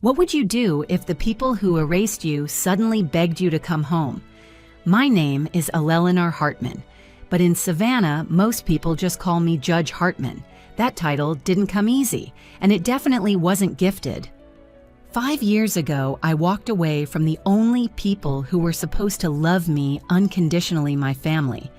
What would you do if the people who erased you suddenly begged you to come home? My name is Eleanor Hartman, but in Savannah, most people just call me Judge Hartman. That title didn't come easy, and it definitely wasn't gifted. 5 years ago, I walked away from the only people who were supposed to love me unconditionally, my family.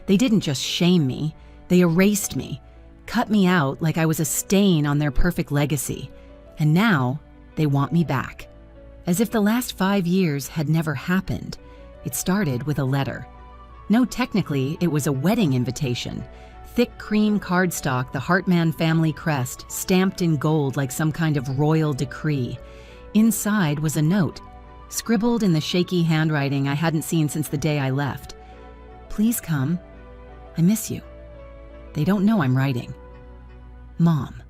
They didn't just shame me, they erased me, cut me out like I was a stain on their perfect legacy. And now, they want me back. As if the last 5 years had never happened. It started with a letter. No, technically, it was a wedding invitation. Thick cream cardstock, the Hartman family crest, stamped in gold like some kind of royal decree. Inside was a note, scribbled in the shaky handwriting I hadn't seen since the day I left. Please come. I miss you. They don't know I'm writing. Mom.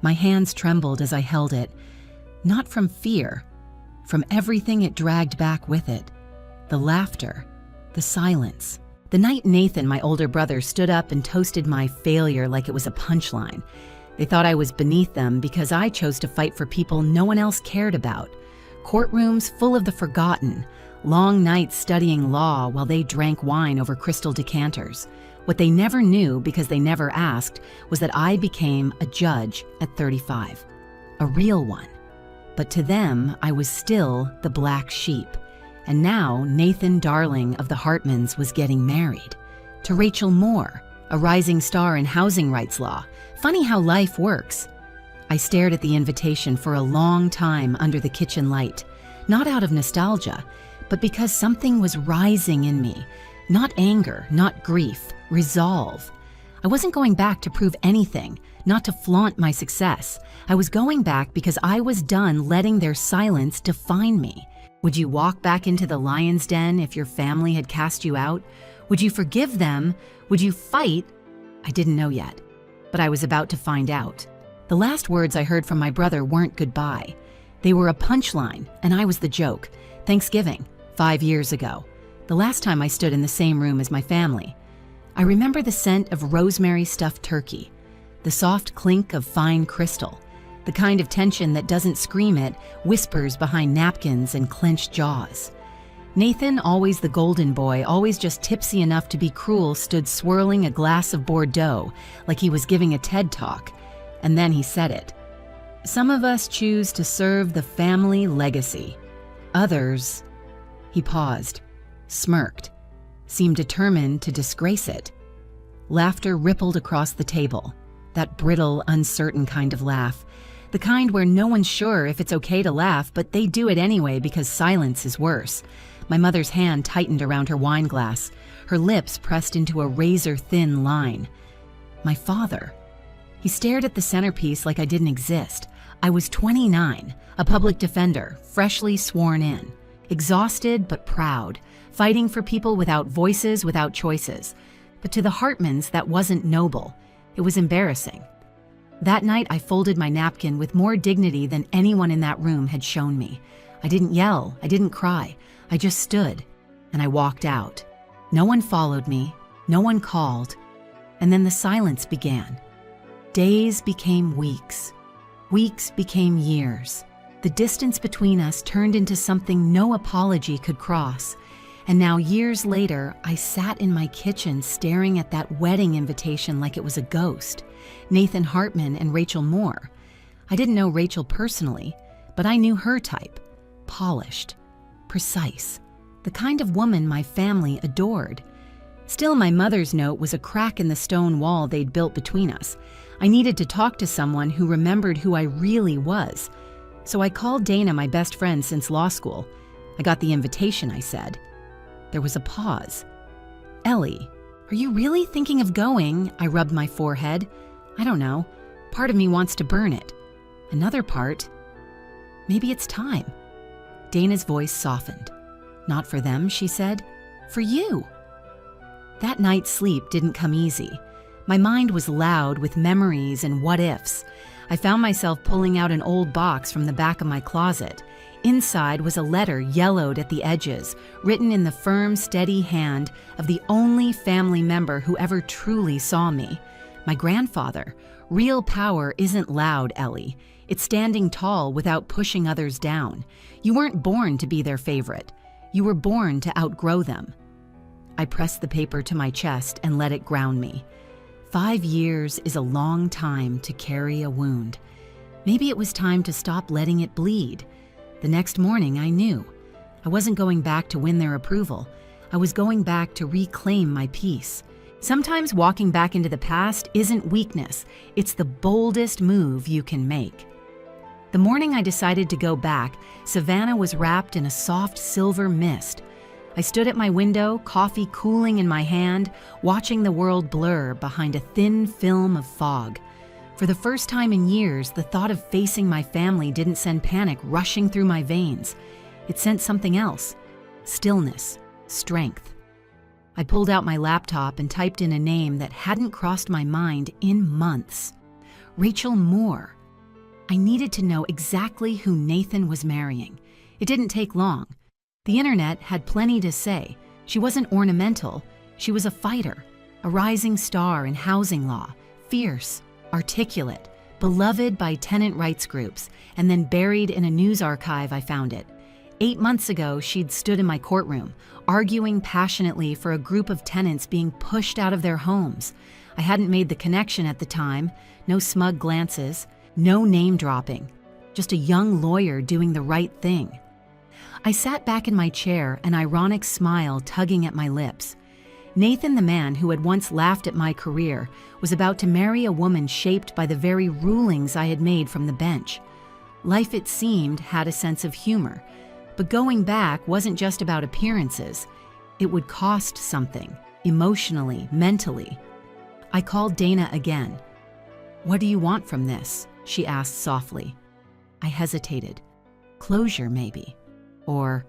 My hands trembled as I held it. Not from fear, from everything it dragged back with it. The laughter, the silence. The night Nathan, my older brother, stood up and toasted my failure like it was a punchline. They thought I was beneath them because I chose to fight for people no one else cared about. Courtrooms full of the forgotten, long nights studying law while they drank wine over crystal decanters. What they never knew, because they never asked, was that I became a judge at 35. A real one. But to them, I was still the black sheep. And now Nathan Darling of the Hartmans was getting married. To Rachel Moore, a rising star in housing rights law. Funny how life works. I stared at the invitation for a long time under the kitchen light. Not out of nostalgia, but because something was rising in me. Not anger, not grief, resolve. I wasn't going back to prove anything, not to flaunt my success. I was going back because I was done letting their silence define me. Would you walk back into the lion's den if your family had cast you out? Would you forgive them? Would you fight? I didn't know yet, but I was about to find out. The last words I heard from my brother weren't goodbye. They were a punchline, and I was the joke. Thanksgiving, 5 years ago. The last time I stood in the same room as my family. I remember the scent of rosemary stuffed turkey, the soft clink of fine crystal, the kind of tension that doesn't scream it, whispers behind napkins and clenched jaws. Nathan, always the golden boy, always just tipsy enough to be cruel, stood swirling a glass of Bordeaux like he was giving a TED Talk, and then he said it. Some of us choose to serve the family legacy. Others... He paused, smirked, seemed determined to disgrace it. Laughter rippled across the table, that brittle, uncertain kind of laugh, the kind where no one's sure if it's okay to laugh, but they do it anyway because silence is worse. My mother's hand tightened around her wine glass, her lips pressed into a razor-thin line. My father. He stared at the centerpiece like I didn't exist. I was 29, a public defender, freshly sworn in. Exhausted but proud, fighting for people without voices, without choices. But to the Hartmans, that wasn't noble. It was embarrassing. That night, I folded my napkin with more dignity than anyone in that room had shown me. I didn't yell, I didn't cry. I just stood, and I walked out. No one followed me, no one called, and then the silence began. Days became weeks. Weeks became years. The distance between us turned into something no apology could cross. And now, years later, I sat in my kitchen staring at that wedding invitation like it was a ghost. Nathan Hartman and Rachel Moore. I didn't know Rachel personally, but I knew her type. Polished, precise, the kind of woman my family adored. Still, my mother's note was a crack in the stone wall they'd built between us. I needed to talk to someone who remembered who I really was. So I called Dana, my best friend since law school. I got the invitation, I said. There was a pause. Ellie, are you really thinking of going? I rubbed my forehead. I don't know. Part of me wants to burn it. Another part, maybe it's time. Dana's voice softened. Not for them, she said. For you. That night's sleep didn't come easy. My mind was loud with memories and what-ifs. I found myself pulling out an old box from the back of my closet. Inside was a letter yellowed at the edges, written in the firm, steady hand of the only family member who ever truly saw me. My grandfather. Real power isn't loud, Ellie. It's standing tall without pushing others down. You weren't born to be their favorite. You were born to outgrow them. I pressed the paper to my chest and let it ground me. 5 years is a long time to carry a wound. Maybe it was time to stop letting it bleed. The next morning, I knew. I wasn't going back to win their approval. I was going back to reclaim my peace. Sometimes walking back into the past isn't weakness. It's the boldest move you can make. The morning I decided to go back, Savannah was wrapped in a soft silver mist. I stood at my window, coffee cooling in my hand, watching the world blur behind a thin film of fog. For the first time in years, the thought of facing my family didn't send panic rushing through my veins. It sent something else: stillness, strength. I pulled out my laptop and typed in a name that hadn't crossed my mind in months: Rachel Moore. I needed to know exactly who Nathan was marrying. It didn't take long. The internet had plenty to say. She wasn't ornamental. She was a fighter, a rising star in housing law, fierce, articulate, beloved by tenant rights groups, and then buried in a news archive I found it. 8 months ago, she'd stood in my courtroom, arguing passionately for a group of tenants being pushed out of their homes. I hadn't made the connection at the time. No smug glances. No name dropping, just a young lawyer doing the right thing. I sat back in my chair, an ironic smile tugging at my lips. Nathan, the man who had once laughed at my career, was about to marry a woman shaped by the very rulings I had made from the bench. Life, it seemed, had a sense of humor, but going back wasn't just about appearances. It would cost something, emotionally, mentally. I called Dana again. "What do you want from this?" she asked softly. I hesitated. Closure, maybe. Or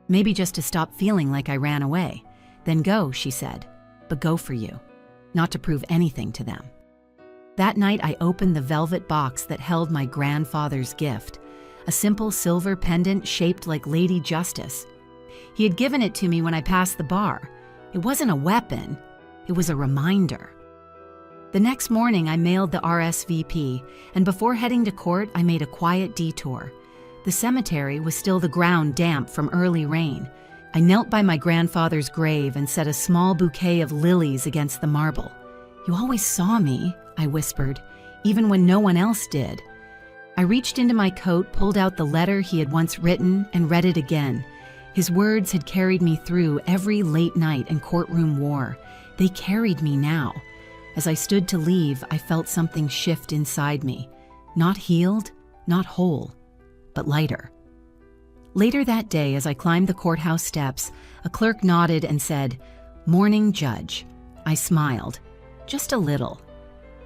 maybe just to stop feeling like I ran away. "Then go," she said. "But go for you, not to prove anything to them." That night, I opened the velvet box that held my grandfather's gift, a simple silver pendant shaped like Lady Justice. He had given it to me when I passed the bar. It wasn't a weapon. It was a reminder. The next morning, I mailed the RSVP, and before heading to court, I made a quiet detour. The cemetery was still the ground damp from early rain. I knelt by my grandfather's grave and set a small bouquet of lilies against the marble. "You always saw me," I whispered, "even when no one else did." I reached into my coat, pulled out the letter he had once written, and read it again. His words had carried me through every late night and courtroom war. They carried me now. As I stood to leave, I felt something shift inside me. Not healed, not whole, but lighter. Later that day, as I climbed the courthouse steps, a clerk nodded and said, "Morning, Judge." I smiled, just a little.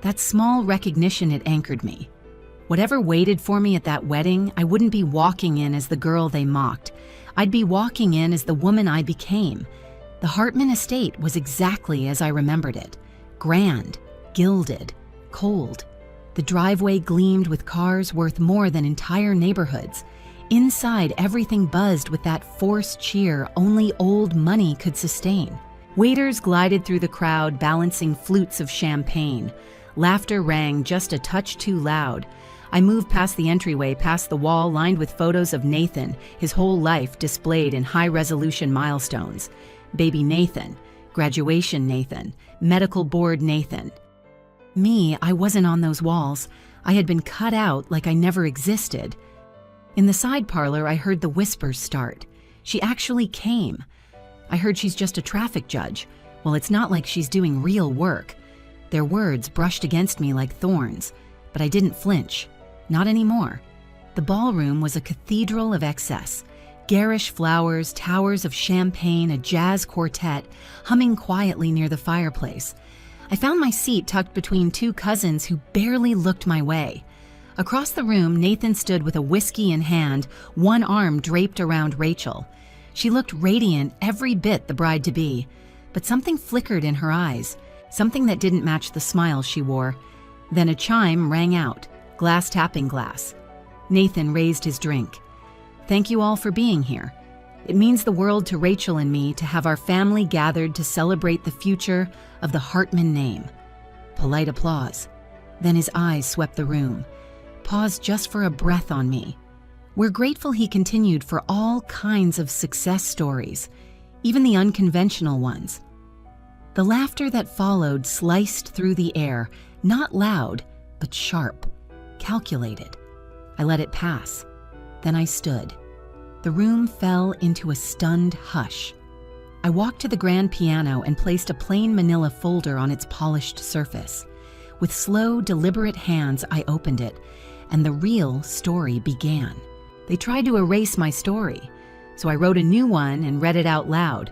That small recognition had anchored me. Whatever waited for me at that wedding, I wouldn't be walking in as the girl they mocked. I'd be walking in as the woman I became. The Hartman estate was exactly as I remembered it. Grand, gilded, cold. The driveway gleamed with cars worth more than entire neighborhoods. Inside, everything buzzed with that forced cheer only old money could sustain. Waiters glided through the crowd, balancing flutes of champagne. Laughter rang just a touch too loud. I moved past the entryway, past the wall lined with photos of Nathan, his whole life displayed in high-resolution milestones. Baby Nathan, graduation Nathan, medical board Nathan. Me, I wasn't on those walls. I had been cut out like I never existed. In the side parlor, I heard the whispers start. She actually came. I heard she's just a traffic judge. Well, it's not like she's doing real work. Their words brushed against me like thorns, but I didn't flinch. Not anymore. The ballroom was a cathedral of excess. Garish flowers, towers of champagne, a jazz quartet, humming quietly near the fireplace. I found my seat tucked between two cousins who barely looked my way. Across the room, Nathan stood with a whiskey in hand, one arm draped around Rachel. She looked radiant, every bit the bride-to-be, but something flickered in her eyes, something that didn't match the smile she wore. Then a chime rang out, glass tapping glass. Nathan raised his drink. "Thank you all for being here. It means the world to Rachel and me to have our family gathered to celebrate the future of the Hartman name." Polite applause. Then his eyes swept the room. paused just for a breath on me. We're grateful he continued for all kinds of success stories, even the unconventional ones. The laughter that followed sliced through the air, not loud, but sharp, calculated. I let it pass. Then I stood. The room fell into a stunned hush. I walked to the grand piano and placed a plain manila folder on its polished surface. With slow, deliberate hands, I opened it, and the real story began. They tried to erase my story, so I wrote a new one and read it out loud.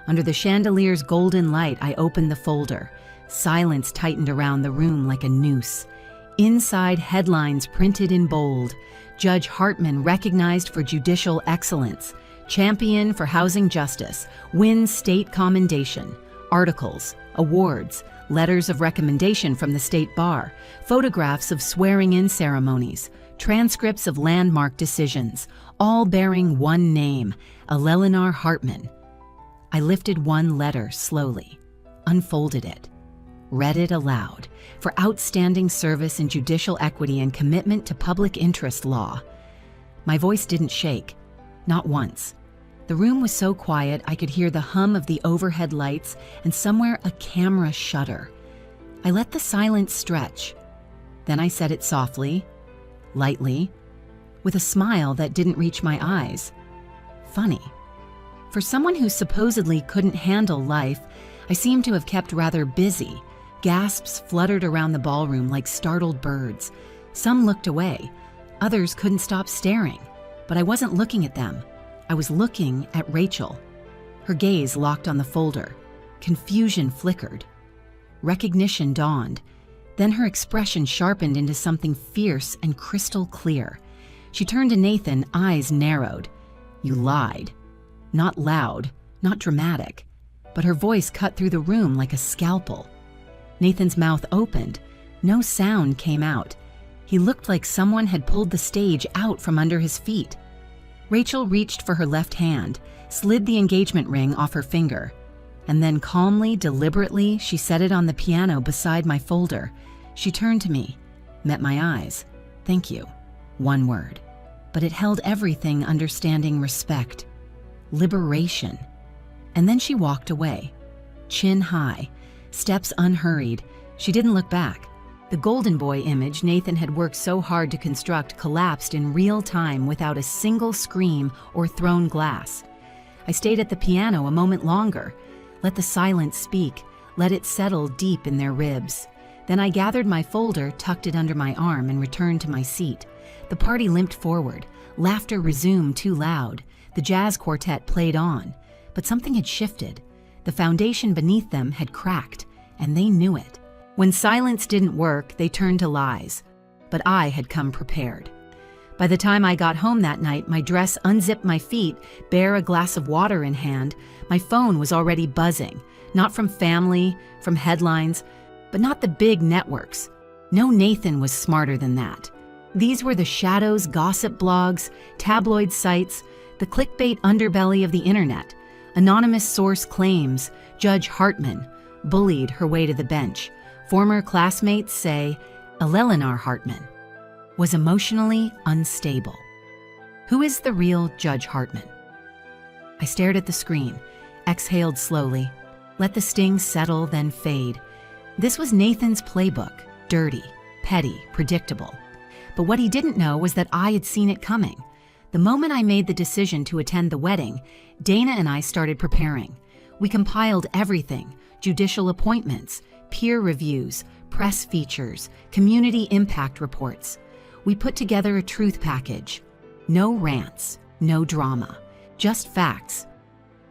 Under the chandelier's golden light, I opened the folder. Silence tightened around the room like a noose. Inside, headlines printed in bold. Judge Hartman recognized for judicial excellence. Champion for housing justice. Wins state commendation. Articles, awards, letters of recommendation from the state bar, photographs of swearing-in ceremonies, transcripts of landmark decisions, all bearing one name, Eleanor Hartman. I lifted one letter slowly, unfolded it, read it aloud. For outstanding service in judicial equity and commitment to public interest law. My voice didn't shake, not once. The room was so quiet I could hear the hum of the overhead lights and somewhere a camera shudder. I let the silence stretch. Then I said it softly, lightly, with a smile that didn't reach my eyes. Funny. For someone who supposedly couldn't handle life, I seemed to have kept rather busy. Gasps fluttered around the ballroom like startled birds. Some looked away. Others couldn't stop staring. But I wasn't looking at them. I was looking at Rachel. Her gaze locked on the folder. Confusion flickered. Recognition dawned. Then her expression sharpened into something fierce and crystal clear. She turned to Nathan, eyes narrowed. "You lied." Not loud, not dramatic, but her voice cut through the room like a scalpel. Nathan's mouth opened. No sound came out. He looked like someone had pulled the stage out from under his feet. Rachel reached for her left hand, slid the engagement ring off her finger, and then calmly, deliberately, she set it on the piano beside my folder. She turned to me, met my eyes. "Thank you." One word. But it held everything, understanding, respect. Liberation. And then she walked away, chin high, steps unhurried. She didn't look back. The Golden Boy image Nathan had worked so hard to construct collapsed in real time without a single scream or thrown glass. I stayed at the piano a moment longer, let the silence speak, let it settle deep in their ribs. Then I gathered my folder, tucked it under my arm, and returned to my seat. The party limped forward. Laughter resumed too loud. The jazz quartet played on. But something had shifted. The foundation beneath them had cracked, and they knew it. When silence didn't work, they turned to lies. But I had come prepared. By the time I got home that night, my dress unzipped my feet, bare a glass of water in hand. My phone was already buzzing, not from family, from headlines, but not the big networks. No, Nathan was smarter than that. These were the shadows, gossip blogs, tabloid sites, the clickbait underbelly of the internet. Anonymous source claims Judge Hartman bullied her way to the bench. Former classmates say Eleanor Hartman was emotionally unstable. Who is the real Judge Hartman? I stared at the screen, exhaled slowly, let the sting settle, then fade. This was Nathan's playbook, dirty, petty, predictable. But what he didn't know was that I had seen it coming. The moment I made the decision to attend the wedding, Dana and I started preparing. We compiled everything: judicial appointments, peer reviews, press features, community impact reports. We put together a truth package. No rants, no drama, just facts.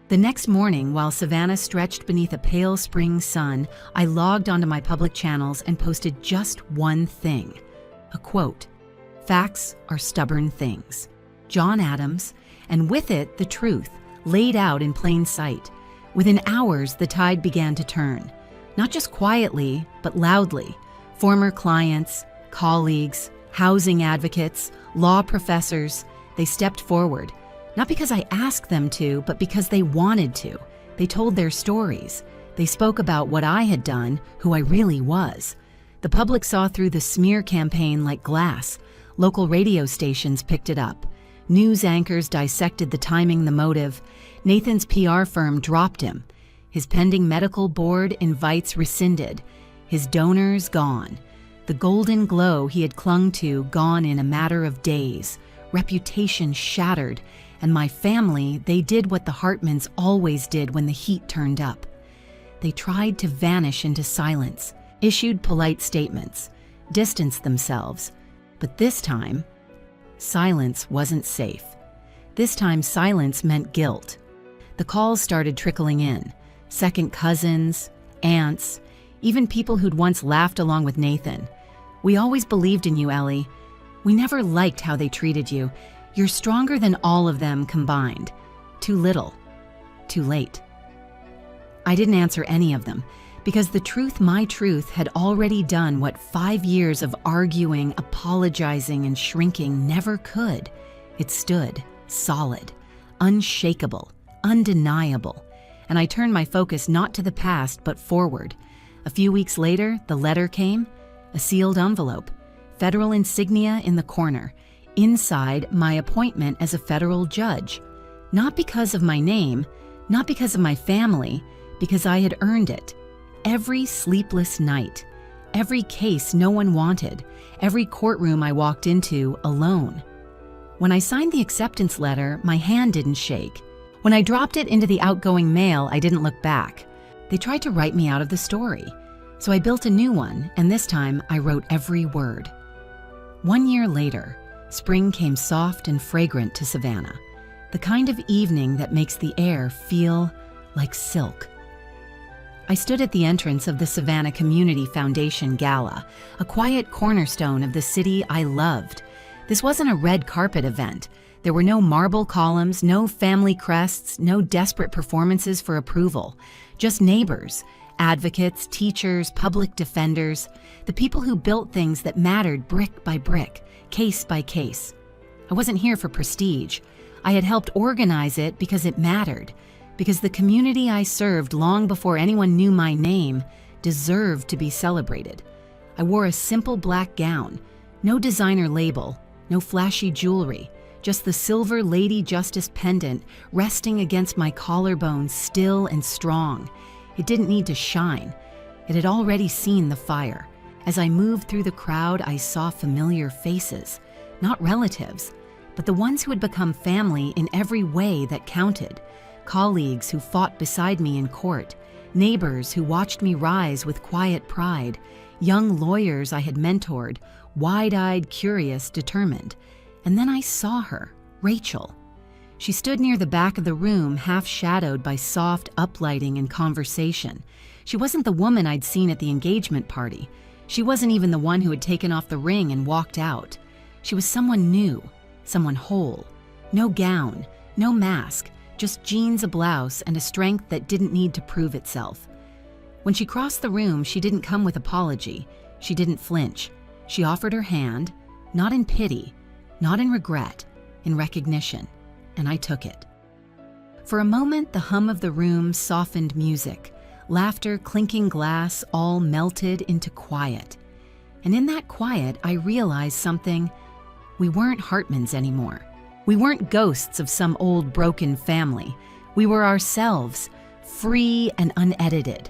The next morning, while Savannah stretched beneath a pale spring sun, I logged onto my public channels and posted just one thing. A quote: "Facts are stubborn things." John Adams, and with it, the truth, laid out in plain sight. Within hours, the tide began to turn. Not just quietly, but loudly. Former clients, colleagues, housing advocates, law professors, they stepped forward. Not because I asked them to, but because they wanted to. They told their stories. They spoke about what I had done, who I really was. The public saw through the smear campaign like glass. Local radio stations picked it up. News anchors dissected the timing, the motive. Nathan's PR firm dropped him. His pending medical board invites rescinded. His donors gone. The golden glow he had clung to gone in a matter of days. Reputation shattered. And my family, they did what the Hartmans always did when the heat turned up. They tried to vanish into silence, issued polite statements, distanced themselves. But this time, silence wasn't safe. This time, silence meant guilt. The calls started trickling in. Second cousins, aunts, even people who'd once laughed along with Nathan. "We always believed in you, Ellie. We never liked how they treated you. You're stronger than all of them combined. Too little. Too late." I didn't answer any of them, because the truth, my truth, had already done what 5 years of arguing, apologizing, and shrinking never could. It stood, solid, unshakable, undeniable, and I turned my focus not to the past, but forward. A few weeks later, the letter came, a sealed envelope, federal insignia in the corner, inside my appointment as a federal judge. Not because of my name, not because of my family, because I had earned it. Every sleepless night, every case no one wanted, every courtroom I walked into alone. When I signed the acceptance letter, my hand didn't shake. When I dropped it into the outgoing mail, I didn't look back. They tried to write me out of the story. So I built a new one, and this time I wrote every word. 1 year later, spring came soft and fragrant to Savannah, the kind of evening that makes the air feel like silk. I stood at the entrance of the Savannah Community Foundation Gala, a quiet cornerstone of the city I loved. This wasn't a red carpet event. There were no marble columns, no family crests, no desperate performances for approval. Just neighbors, advocates, teachers, public defenders, the people who built things that mattered brick by brick, case by case. I wasn't here for prestige. I had helped organize it because it mattered. Because the community I served long before anyone knew my name deserved to be celebrated. I wore a simple black gown, no designer label, no flashy jewelry, just the silver Lady Justice pendant resting against my collarbone, still and strong. It didn't need to shine. It had already seen the fire. As I moved through the crowd, I saw familiar faces, not relatives, but the ones who had become family in every way that counted. Colleagues who fought beside me in court, neighbors who watched me rise with quiet pride, young lawyers I had mentored, wide-eyed, curious, determined. And then I saw her, Rachel. She stood near the back of the room, half shadowed by soft uplighting and conversation. She wasn't the woman I'd seen at the engagement party. She wasn't even the one who had taken off the ring and walked out. She was someone new, someone whole. No gown, no mask, just jeans, a blouse, and a strength that didn't need to prove itself. When she crossed the room, she didn't come with apology. She didn't flinch. She offered her hand, not in pity, not in regret, in recognition, and I took it. For a moment, the hum of the room softened music, laughter, clinking glass, all melted into quiet. And in that quiet, I realized something. We weren't Hartmans anymore. We weren't ghosts of some old broken family. We were ourselves, free and unedited.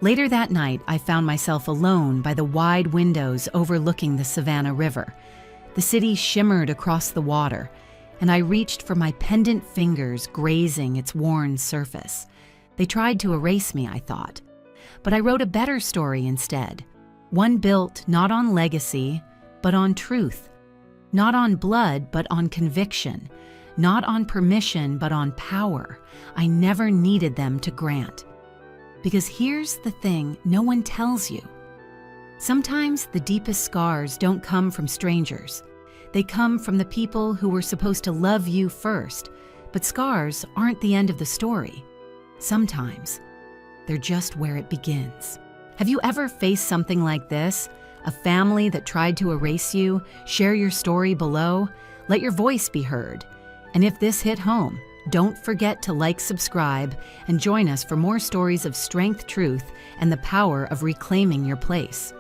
Later that night, I found myself alone by the wide windows overlooking the Savannah River. The city shimmered across the water, and I reached for my pendant fingers grazing its worn surface. They tried to erase me, I thought. But I wrote a better story instead. One built not on legacy, but on truth. Not on blood, but on conviction. Not on permission, but on power. I never needed them to grant. Because here's the thing no one tells you. Sometimes the deepest scars don't come from strangers. They come from the people who were supposed to love you first. But scars aren't the end of the story. Sometimes they're just where it begins. Have you ever faced something like this? A family that tried to erase you? Share your story below. Let your voice be heard. And if this hit home, don't forget to like, subscribe, and join us for more stories of strength, truth, and the power of reclaiming your place.